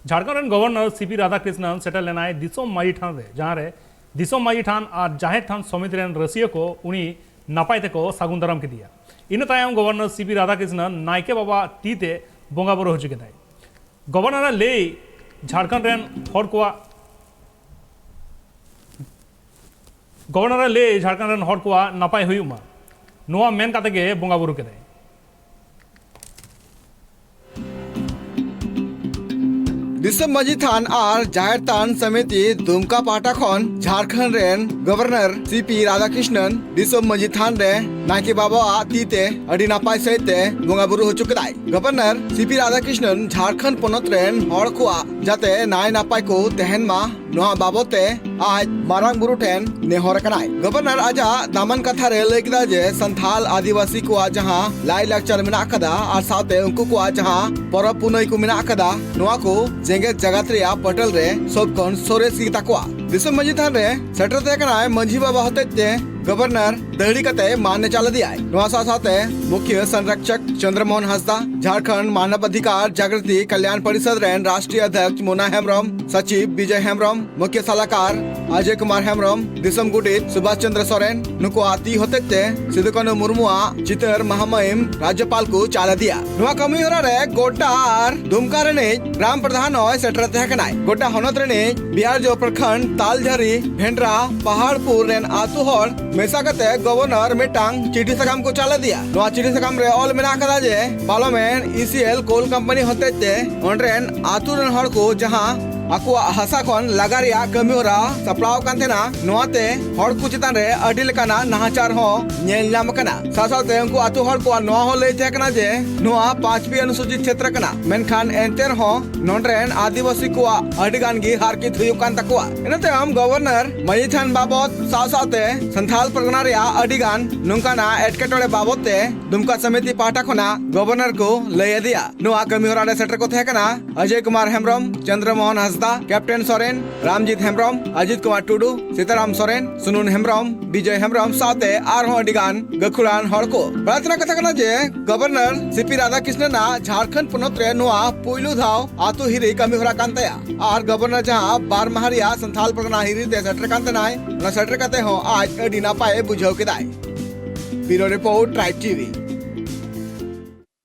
Jharkhand governor CP Radhakrishnan settle लेनाय दिसोम माई ठान रे जहां रे दिसोम माई ठान और जाहेर थान समिति रेन रसिया को उनी नापाय तेको सागुन दाराम केदिया इन तायम गवर्नर सीपी राधाकृष्णन नायके बाबा तीते बोंगा बुरु होचु केदाय गवर्नर ले झारखंड रेन हर को गवर्नर ले झारखंड रेन हर को नापाय हुयुमा नोआ मेन काते गे बोंगा बुरु केदाय दिसम माजी थान और जाहिर थान समिति दुमका पाटा खन झारखंड रेन गवर्नर सीपी राधाकृष्णन दिसम माजी थान रे नायके बाबा तीते अडी नापाय सहिते बोंगा बुरु हो चुकदाय गवर्नर सीपी राधाकृष्णन झारखंड पोनत रेन हड़ को जाते नाय नापाय को तहन मा नोहा बाबते आज मारांग बुरु ठेन नेहर कनाय गवर्नर आजा दामन कथा रे लय किदा जे संथाल आदिवासी को जहां लाई लाक्चर मेना कदा और साथे उनको को जहां परब पुनई को मेना कदा नोआ को जेंगे जगत रे पटल रे सब कौन सोरेस की तकवा दिसम मजी थान रे सेटर ते कनाय मंझी बाबा होते गवर्नर दहड़ी कते मान्य चाल दिया साथे मुख्य संरक्षक चंद्रमोहन हंसदा झारखंड मानव अधिकार जागृति कल्याण परिषद रेन राष्ट्रीय अध्यक्ष मोना हेम्ब्रम सचिव विजय हेम्ब्रम मुख्य सलाहकार अजय कुमार हेम्ब्रम दिसम गुडित सुभाष चंद्र सोरेन नुको आती होते सिदुकानु मुर्मुआ चितर महामहिम राज्यपाल को चाल दिया नुआ कमी होरा रे गोड्डा और दुमका रे ग्राम प्रधान होय सेटर ते कनाय गोड्डा हनत रे बिहार जो प्रखंड तालझारी भेंडरा पहाड़पुर रेन आतु हर मेसा कते गवर्नर मिटांग चिठी सकाम को चाला दिया नोआ चिठी सकाम रे ऑल मेना कदा जे पार्लियामेंट ईसीएल कोल कंपनी होते ते ऑनरेन आतु रन हड़ को जहां आकुआ हसा खन लगारिया कमी होरा सपड़ाव कांतेना नोआते हड़ को चितान रे अडी लेकाना नाहाचार हो नेल नाम कना सासाते उनको आतु हड़ को नोआ हो ले कना जे नोआ 5वीं अनुसूचित क्षेत्र कना मेनखान एंतेर हो नोंड्रेन आदिवासी को अडी गान गी हार की थुयु कान तकवा इनते हम गवर्नर मयिथान बाबत सासाते संथाल परगना रे अडी गान नुंकाना एटकेटोड़े बाबते दुमका समिति पाटा खना गवर्नर को लय दिया नोआ कमी होरा रे सेटर को थे कना अजय कुमार हेम्ब्रम चंद्रमोहन हंसदा कैप्टन सोरेन रामजीत हेम्ब्रम अजित कुमार टुडू सीताराम सोरेन सुनुन हेम्ब्रम विजय हेम्ब्रम साथे आरहों अडिगान गखुरान हड़ को प्रार्थना कथा कना जे गवर्नर सीपी राधाकृष्णन झारखंड पोनत रे नुआ पुइलु धाव आतु हिरी कमी होरा कांतया और गवर्नर जहां बार माहरिया संथाल परगना हिरी ते सेटर कांतनाय ना सेटर कते हो आज अडी नापाय बुझाव केदाय ब्यूरो रिपोर्ट ट्राइब टीवी।